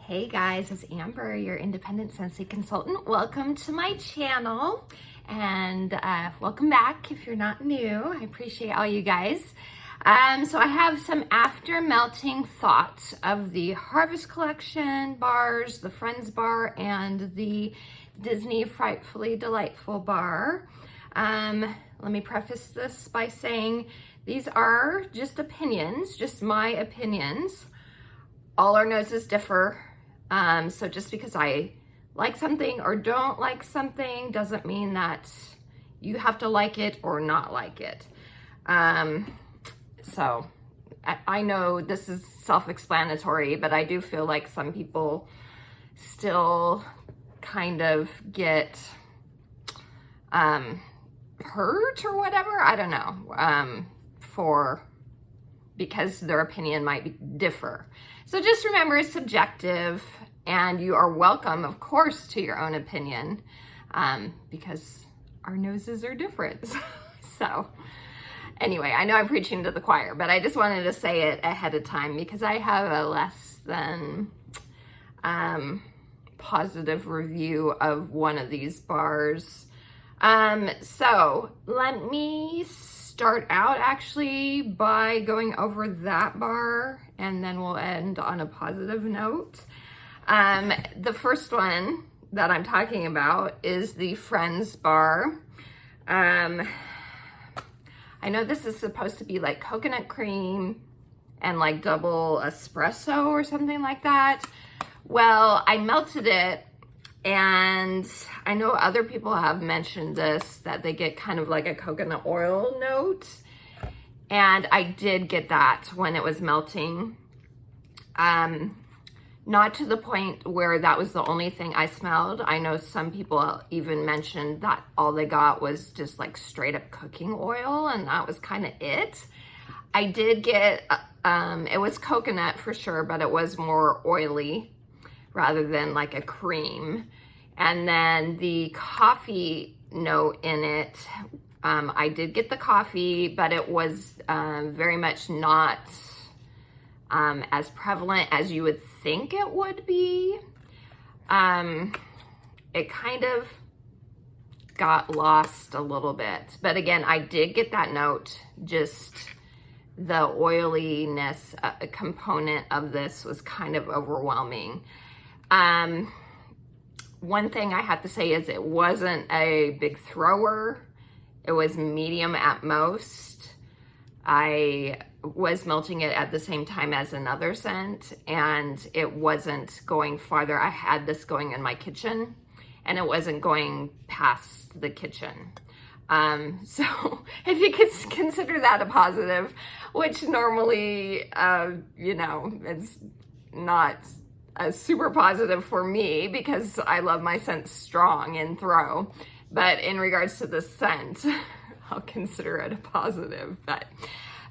Hey guys, it's Amber, your independent Scentsy consultant. Welcome to my channel and welcome back if you're not new. I appreciate all you guys. So I have some after melting thoughts of the Harvest Collection bars, the Friends bar, and the Disney Frightfully Delightful bar. Let me preface this by saying these are just opinions, just my opinions. All our noses differ. So just because I like something or don't like something doesn't mean that you have to like it or not like it. So I know this is self-explanatory, but I do feel like some people still kind of get hurt or whatever. I don't know, because their opinion might differ. So just remember, it's subjective, and you are welcome, of course, to your own opinion, because our noses are different. So anyway, I know I'm preaching to the choir, but I just wanted to say it ahead of time because I have a less than positive review of one of these bars. So let me start out actually by going over that bar, and then we'll end on a positive note. The first one that I'm talking about is the Friends bar. I know this is supposed to be like coconut cream and like double espresso or something like that. Well, I melted it, and I know other people have mentioned this, that they get kind of like a coconut oil note. And I did get that when it was melting. Not to the point where that was the only thing I smelled. I know some people even mentioned that all they got was just like straight up cooking oil, and that was kind of it. I did get, it was coconut for sure, but it was more oily rather than like a cream. And then the coffee note in it, I did get the coffee, but it was very much not as prevalent as you would think it would be. It kind of got lost a little bit. But again, I did get that note, just the oiliness component of this was kind of overwhelming. One thing I have to say is it wasn't a big thrower. It was medium at most. I was melting it at the same time as another scent, and it wasn't going farther. I had this going in my kitchen, and it wasn't going past the kitchen. So if you could consider that a positive, which normally, you know, it's not a super positive for me because I love my scent strong and throw. But in regards to the scent, I'll consider it a positive. But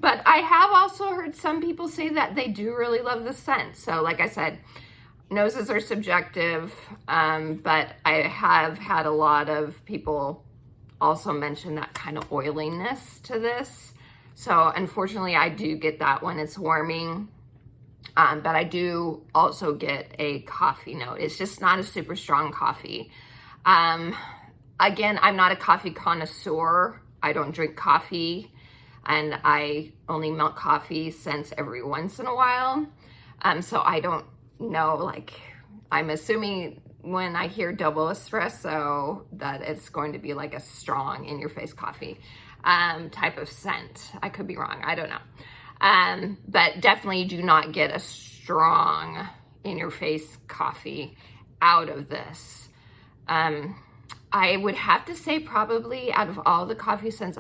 I have also heard some people say that they do really love the scent. So like I said, noses are subjective, but I have had a lot of people also mention that kind of oiliness to this. So unfortunately, I do get that when it's warming. But I do also get a coffee note. It's just not a super strong coffee. Again, I'm not a coffee connoisseur. I don't drink coffee, and I only melt coffee scents every once in a while. So I don't know, like, I'm assuming when I hear double espresso that it's going to be like a strong in-your-face coffee type of scent. I could be wrong. I don't know. But definitely do not get a strong in-your-face coffee out of this. I would have to say probably out of all the coffee scents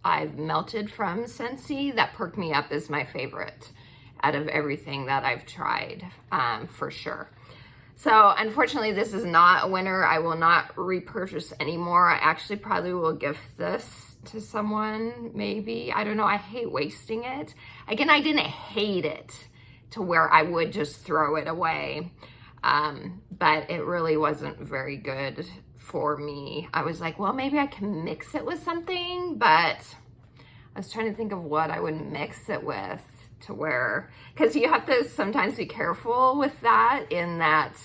I've melted from Scentsy, that Perk Me Up is my favorite out of everything that I've tried, for sure. So unfortunately, this is not a winner. I will not repurchase anymore. I actually probably will gift this to someone, maybe. I don't know. I hate wasting it. Again, I didn't hate it to where I would just throw it away. But it really wasn't very good for me. I was like, well, maybe I can mix it with something, but I was trying to think of what I would mix it with to where, because you have to sometimes be careful with that, in that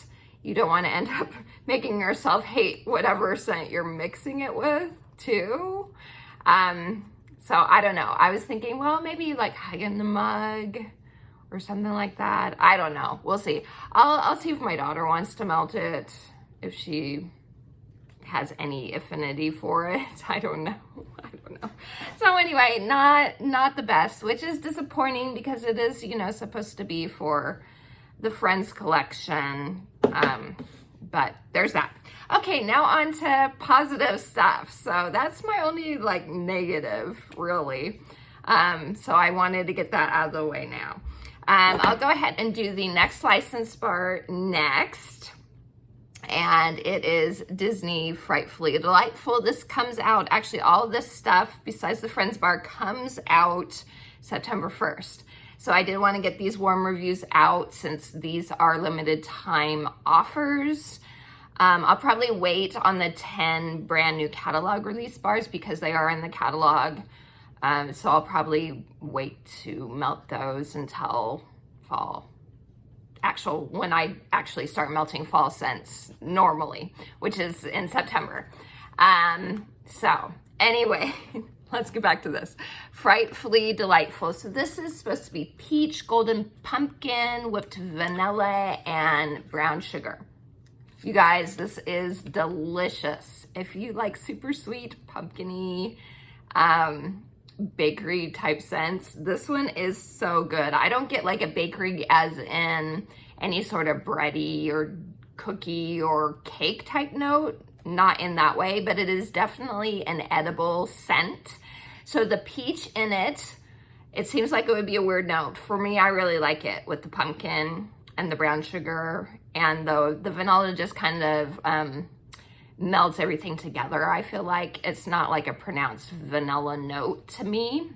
you don't want to end up making yourself hate whatever scent you're mixing it with too. So I don't know. I was thinking, well, maybe like Hug in the Mug or something like that. I don't know. We'll see. I'll see if my daughter wants to melt it, if she has any affinity for it. I don't know. So anyway, not the best, which is disappointing because it is, you know, supposed to be for the Friends collection. But there's that. Okay, now on to positive stuff. So that's my only like negative, really. So I wanted to get that out of the way now. I'll go ahead and do the next license bar next. And it is Disney Frightfully Delightful. This comes out, actually all of this stuff besides the Friends bar comes out September 1st. So I did want to get these warm reviews out since these are limited time offers. I'll probably wait on the 10 brand new catalog release bars because they are in the catalog. So I'll probably wait to melt those until fall. When I actually start melting fall scents normally, which is in September. So anyway, let's get back to this. Frightfully Delightful. So this is supposed to be peach, golden pumpkin, whipped vanilla, and brown sugar. You guys, this is delicious. If you like super sweet, pumpkin-y, bakery type scents, this one is so good. I don't get like a bakery as in any sort of bready or cookie or cake type note, not in that way, but it is definitely an edible scent. So the peach in it, it seems like it would be a weird note. For me, I really like it with the pumpkin and the brown sugar, and the vanilla just kind of melts everything together. I feel like it's not like a pronounced vanilla note to me.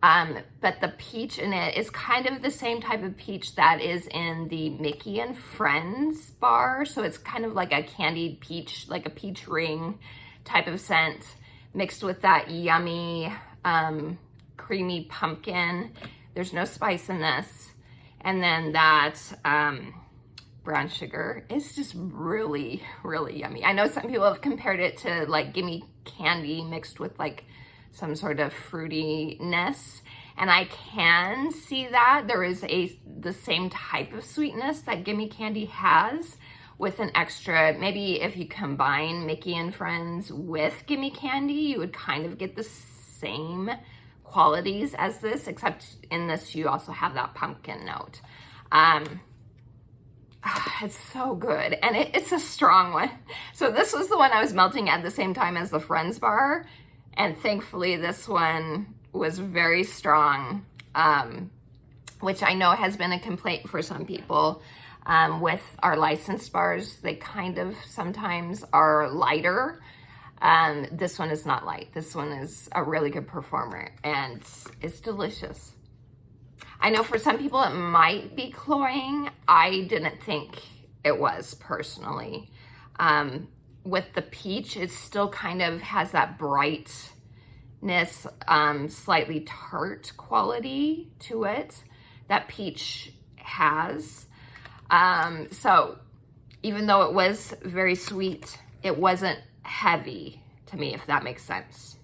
But the peach in it is kind of the same type of peach that is in the Mickey and Friends bar. So it's kind of like a candied peach, like a peach ring type of scent mixed with that yummy, creamy pumpkin. There's no spice in this. And then that brown sugar is just really, really yummy. I know some people have compared it to like gimme candy mixed with like some sort of fruitiness, and I can see that. There is the same type of sweetness that gimme candy has, with an extra, maybe if you combine Mickey and Friends with gimme candy, you would kind of get the same qualities as this, except in this you also have that pumpkin note. It's so good, and it's a strong one. So this was the one I was melting at the same time as the Friends bar, and thankfully this one was very strong, which I know has been a complaint for some people. With our licensed bars, they kind of sometimes are lighter. This one is not light. This one is a really good performer, and it's delicious. I know for some people it might be cloying. I didn't think it was, personally. With the peach, it still kind of has that brightness, slightly tart quality to it that peach has. So even though it was very sweet, it wasn't heavy to me, if that makes sense.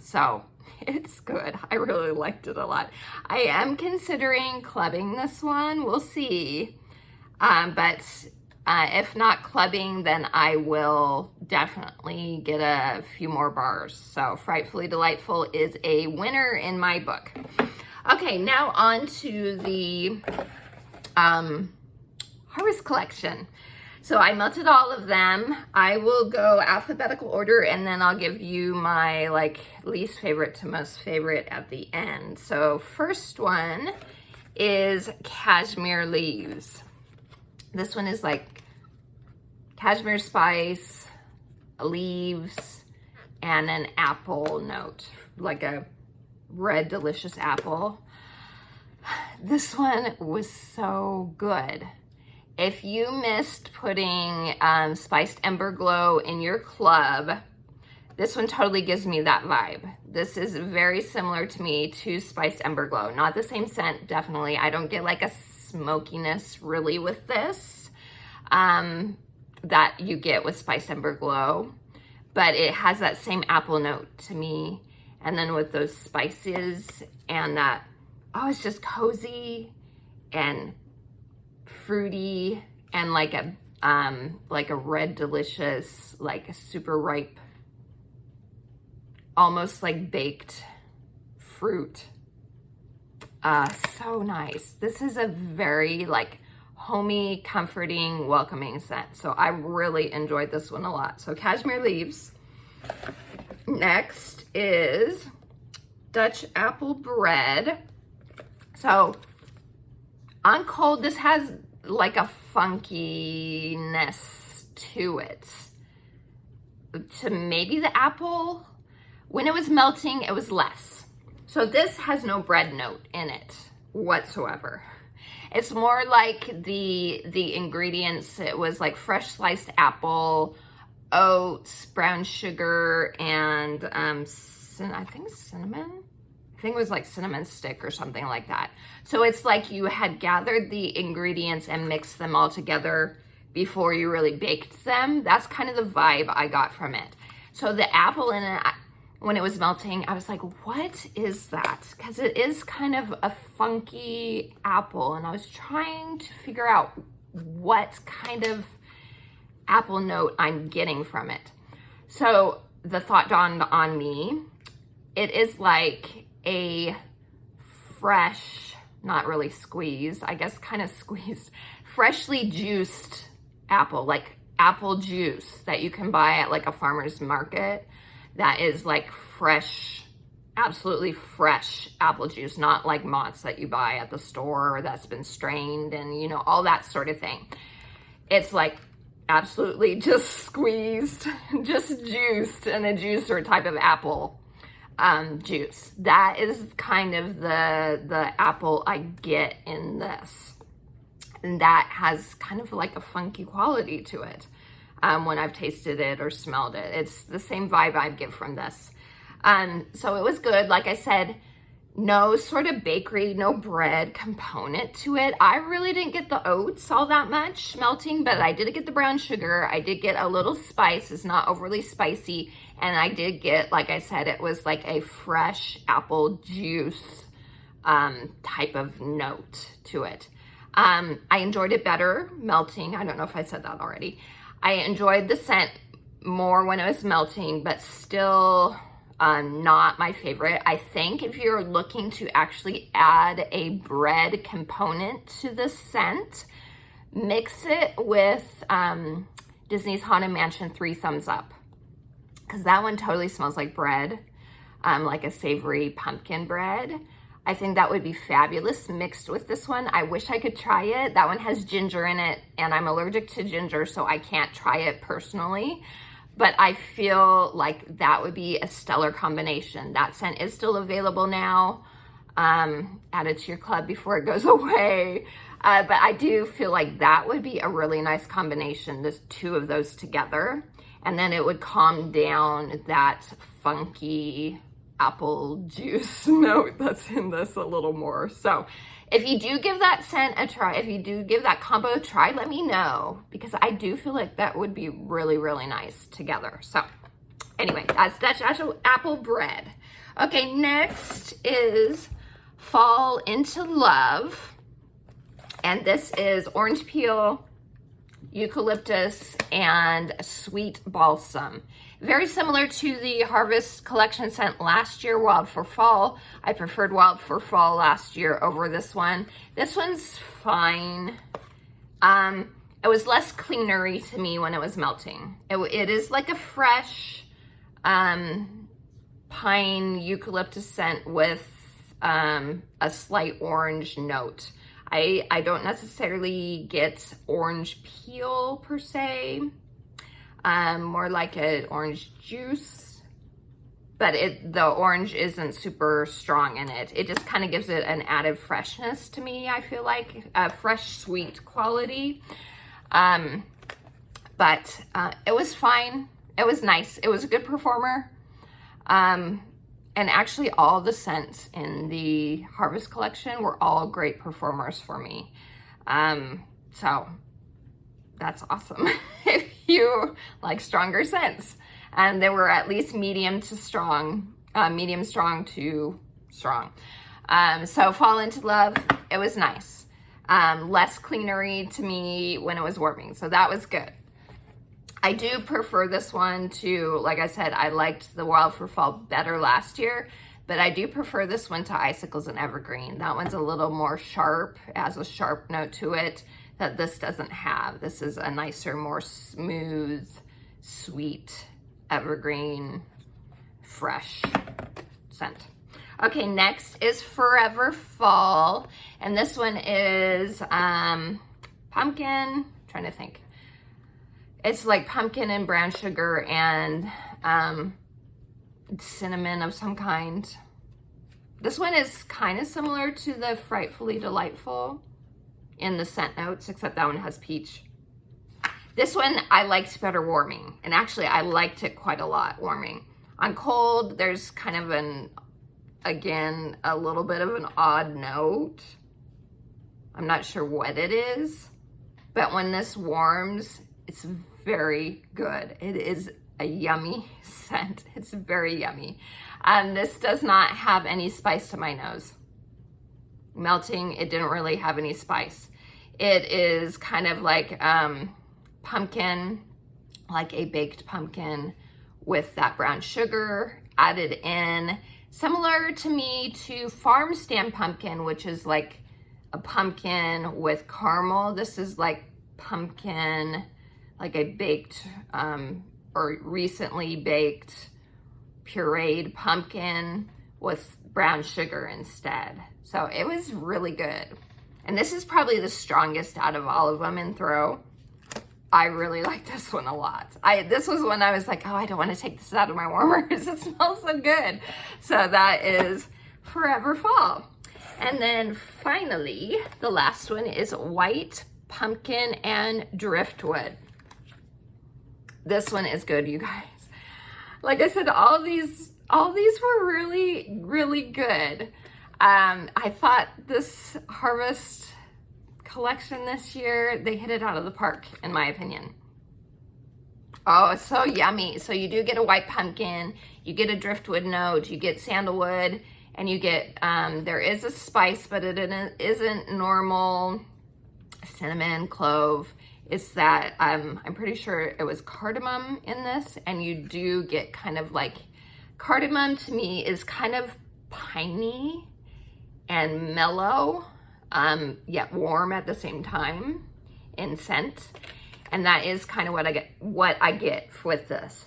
So it's good. I really liked it a lot. I am considering clubbing this one. We'll see. But if not clubbing, then I will definitely get a few more bars. So Frightfully Delightful is a winner in my book. Okay, now on to the Harvest collection. So I melted all of them. I will go alphabetical order, and then I'll give you my like least favorite to most favorite at the end. So first one is Cashmere Leaves. This one is like cashmere spice, leaves, and an apple note, like a red delicious apple. This one was so good. If you missed putting Spiced Ember Glow in your club, This one totally gives me that vibe. This is very similar to me to Spiced Ember Glow. Not the same scent, definitely. I don't get like a smokiness really with this that you get with Spiced Ember Glow, but it has that same apple note to me. And then with those spices and that, oh, it's just cozy and fruity and like a red delicious, like a super ripe, almost like baked fruit. So nice. This is a very like homey, comforting, welcoming scent. So I really enjoyed this one a lot. So Cashmere Leaves. Next is Dutch Apple Bread. So on cold, this has like a funkiness to it. To maybe the apple. When it was melting, it was less. So this has no bread note in it whatsoever. It's more like the ingredients. It was like fresh sliced apple, oats, brown sugar, and I think cinnamon. I think it was like cinnamon stick or something like that. So it's like you had gathered the ingredients and mixed them all together before you really baked them. That's kind of the vibe I got from it. So the apple in it, when it was melting, I was like, what is that? Because it is kind of a funky apple, and I was trying to figure out what kind of apple note I'm getting from it. So the thought dawned on me, it is like a fresh, not really squeezed, I guess kind of squeezed, freshly juiced apple, like apple juice that you can buy at like a farmer's market. That is like fresh, absolutely fresh apple juice, not like Mott's that you buy at the store that's been strained and, you know, all that sort of thing. It's like absolutely just squeezed, just juiced in a juicer type of apple juice. That is kind of the apple I get in this. And that has kind of like a funky quality to it. When I've tasted it or smelled it. It's the same vibe I get from this. So it was good. Like I said, no sort of bakery, no bread component to it. I really didn't get the oats all that much melting, but I did get the brown sugar. I did get a little spice. It's not overly spicy. And I did get, like I said, it was like a fresh apple juice type of note to it. I enjoyed it better melting. I don't know if I said that already. I enjoyed the scent more when it was melting, but still not my favorite. I think if you're looking to actually add a bread component to the scent, mix it with Disney's Haunted Mansion 3 Thumbs Up, because that one totally smells like bread, like a savory pumpkin bread. I think that would be fabulous mixed with this one. I wish I could try it. That one has ginger in it, and I'm allergic to ginger, so I can't try it personally. But I feel like that would be a stellar combination. That scent is still available now. Add it to your club before it goes away. But I do feel like that would be a really nice combination, the two of those together. And then it would calm down that funky apple juice note that's in this a little more. So if you do give that scent a try, if you do give that combo a try, let me know, because I do feel like that would be really, really nice together. So anyway, that's Dutch Apple Bread. Okay, next is Fall Into Love. And this is orange peel, eucalyptus, and sweet balsam. Very similar to the Harvest Collection scent last year, Wild for Fall. I preferred Wild for Fall last year over this one. This one's fine. It was less cleanery to me when it was melting. It is like a fresh pine eucalyptus scent with a slight orange note. I don't necessarily get orange peel per se. More like an orange juice, but the orange isn't super strong in it. It just kind of gives it an added freshness to me, I feel like, a fresh, sweet quality. But it was fine. It was nice. It was a good performer. And actually all the scents in the Harvest collection were all great performers for me. So that's awesome if you like stronger scents. And they were at least medium to strong, medium strong to strong. So Fall Into Love, it was nice. Less cleanery to me when it was warming, so that was good. I do prefer this one to, like I said, I liked the Wild for Fall better last year, but I do prefer this one to Icicles and Evergreen. That one's a little more sharp, it has a sharp note to it that this doesn't have. This is a nicer, more smooth, sweet, evergreen, fresh scent. Okay, next is Forever Fall, and this one is pumpkin, trying to think. It's like pumpkin and brown sugar and cinnamon of some kind. This one is kind of similar to the Frightfully Delightful in the scent notes, except that one has peach. This one I liked better warming, and actually I liked it quite a lot warming. On cold, there's kind of again, a little bit of an odd note. I'm not sure what it is, but when this warms, it's very good. It is a yummy scent. It's very yummy. This does not have any spice to my nose. Melting, it didn't really have any spice. It is kind of like pumpkin, like a baked pumpkin with that brown sugar added in. Similar to me to farm stand pumpkin, which is like a pumpkin with caramel. This is like pumpkin, like a baked or recently baked pureed pumpkin with brown sugar instead. So it was really good. And this is probably the strongest out of all of them in throw. I really like this one a lot. This was when I was like, oh, I don't want to take this out of my warmers. It smells so good. So that is Forever Fall. And then finally, the last one is White Pumpkin and Driftwood. This one is good, you guys. Like I said, all these were really, really good. I thought this Harvest collection this year, they hit it out of the park, in my opinion. Oh, it's so yummy. So you do get a white pumpkin, you get a driftwood note, you get sandalwood, and you get, there is a spice, but it isn't normal cinnamon, clove. It's that, I'm pretty sure it was cardamom in this, and you do get kind of like, cardamom to me is kind of piney and mellow, yet warm at the same time in scent. And that is kind of what I get with this.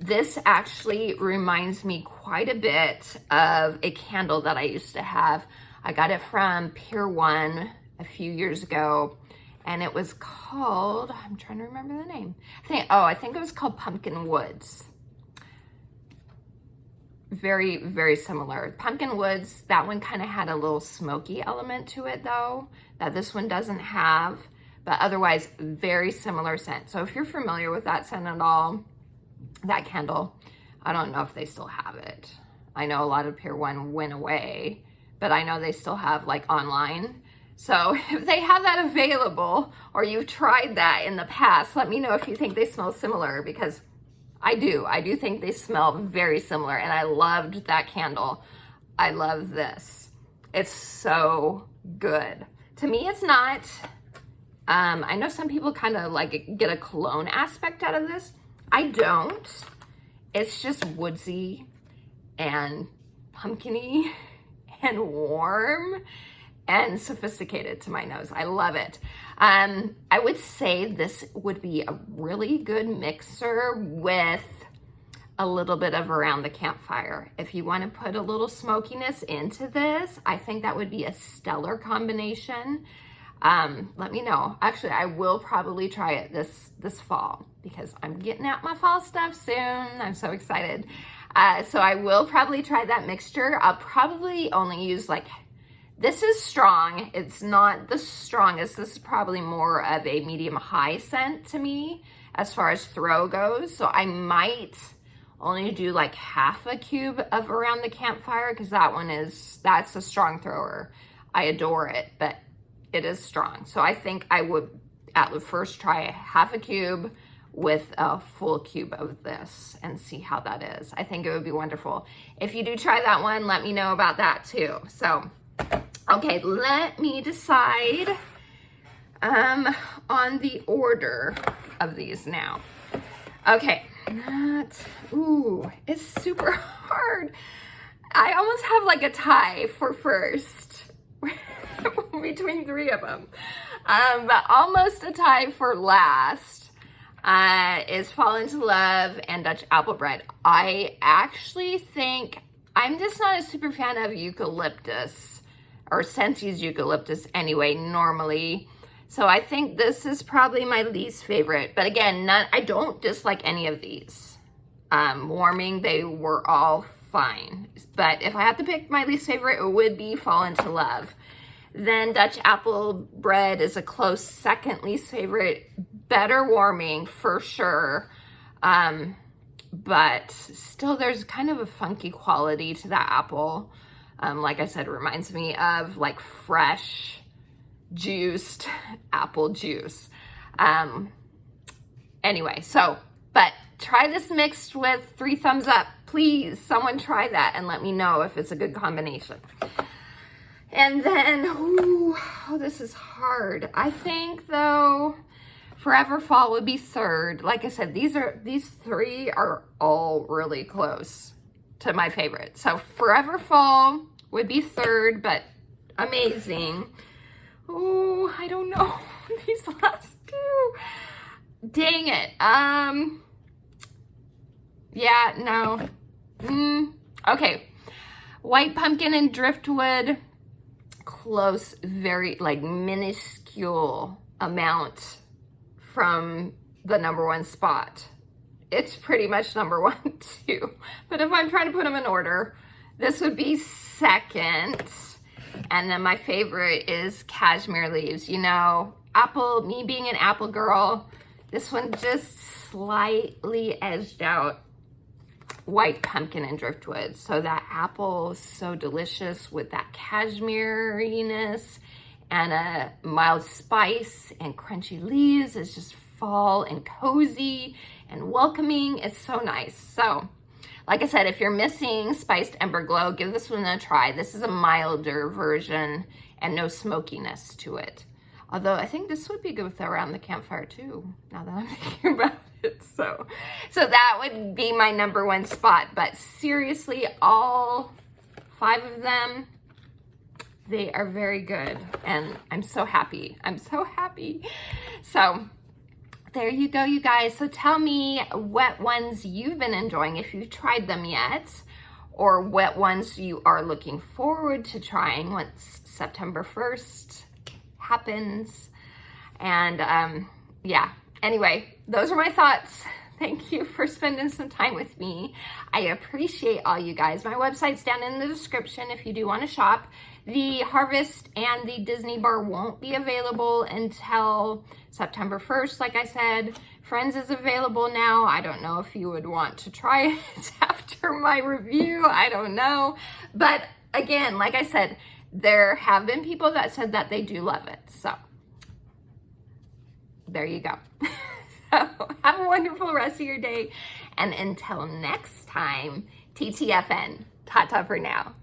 This actually reminds me quite a bit of a candle that I used to have. I got it from Pier 1 a few years ago, and it was called, I'm trying to remember the name. I think it was called Pumpkin Woods. Very, very similar. Pumpkin Woods, that one kind of had a little smoky element to it though, that this one doesn't have, but otherwise very similar scent. So if you're familiar with that scent at all, that candle, I don't know if they still have it. I know a lot of Pier 1 went away, but I know they still have like online. So if they have that available, or you've tried that in the past, let me know if you think they smell similar, because I do think they smell very similar, and I loved that candle. I love this. It's so good. To me, it's not, I know some people kind of like get a cologne aspect out of this. I don't. It's just woodsy and pumpkin-y and warm and sophisticated to my nose. I love it. I would say this would be a really good mixer with a little bit of Around the Campfire. If you want to put a little smokiness into this, I think that would be a stellar combination. Let me know. Actually, I will probably try it this fall, because I'm getting out my fall stuff soon. I'm so excited. So I will probably try that mixture. I'll probably only use like This is strong. It's not the strongest. This is probably more of a medium high scent to me as far as throw goes. So I might only do like half a cube of Around the Campfire, because that's a strong thrower. I adore it, but it is strong. So I think I would at first try half a cube with a full cube of this and see how that is. I think it would be wonderful. If you do try that one, let me know about that too. So, okay, let me decide on the order of these now. Okay, it's super hard. I almost have like a tie for first between three of them. But almost a tie for last is Fall Into Love and Dutch Apple Bread. I actually think I'm just not a super fan of eucalyptus, or Scentsy's eucalyptus anyway, normally. So I think this is probably my least favorite. But again, I don't dislike any of these. Warming, they were all fine. But if I had to pick my least favorite, it would be Fall Into Love. Then Dutch Apple Bread is a close second least favorite. Better warming for sure. But still there's kind of a funky quality to that apple. Like I said, it reminds me of like fresh juiced apple juice. Anyway, so, but try this mixed with 3 thumbs up. Please, someone try that and let me know if it's a good combination. And then, this is hard. I think though, Forever Fall would be third. Like I said, these 3 are all really close to my favorite. So Forever Fall would be third, but amazing. Oh, I don't know. These last 2. Dang it. Yeah, no. Okay. White Pumpkin and Driftwood. Close, very like minuscule amount from the number 1 spot. It's pretty much number 1 too. But if I'm trying to put them in order, this would be second. And then my favorite is Cashmere Leaves. You know, me being an apple girl, this one just slightly edged out White Pumpkin and Driftwood. So that apple is so delicious with that cashmere-iness and a mild spice, and crunchy leaves is just fall and cozy and welcoming. It's so nice. So like I said, if you're missing Spiced Ember Glow, give this one a try. This is a milder version and no smokiness to it. Although I think this would be good with Around the Campfire too, now that I'm thinking about it. So that would be my number 1 spot. But seriously, all 5 of them, they are very good. And I'm so happy. I'm so happy. So there you go, you guys. So tell me what ones you've been enjoying, if you've tried them yet, or what ones you are looking forward to trying once September 1st happens. And yeah, anyway, those are my thoughts. Thank you for spending some time with me. I appreciate all you guys. My website's down in the description if you do want to shop. The Harvest and the Disney Bar won't be available until September 1st, like I said. Friends is available now. I don't know if you would want to try it after my review. I don't know. But again, like I said, there have been people that said that they do love it. So there you go. So have a wonderful rest of your day. And until next time, TTFN. Ta-ta for now.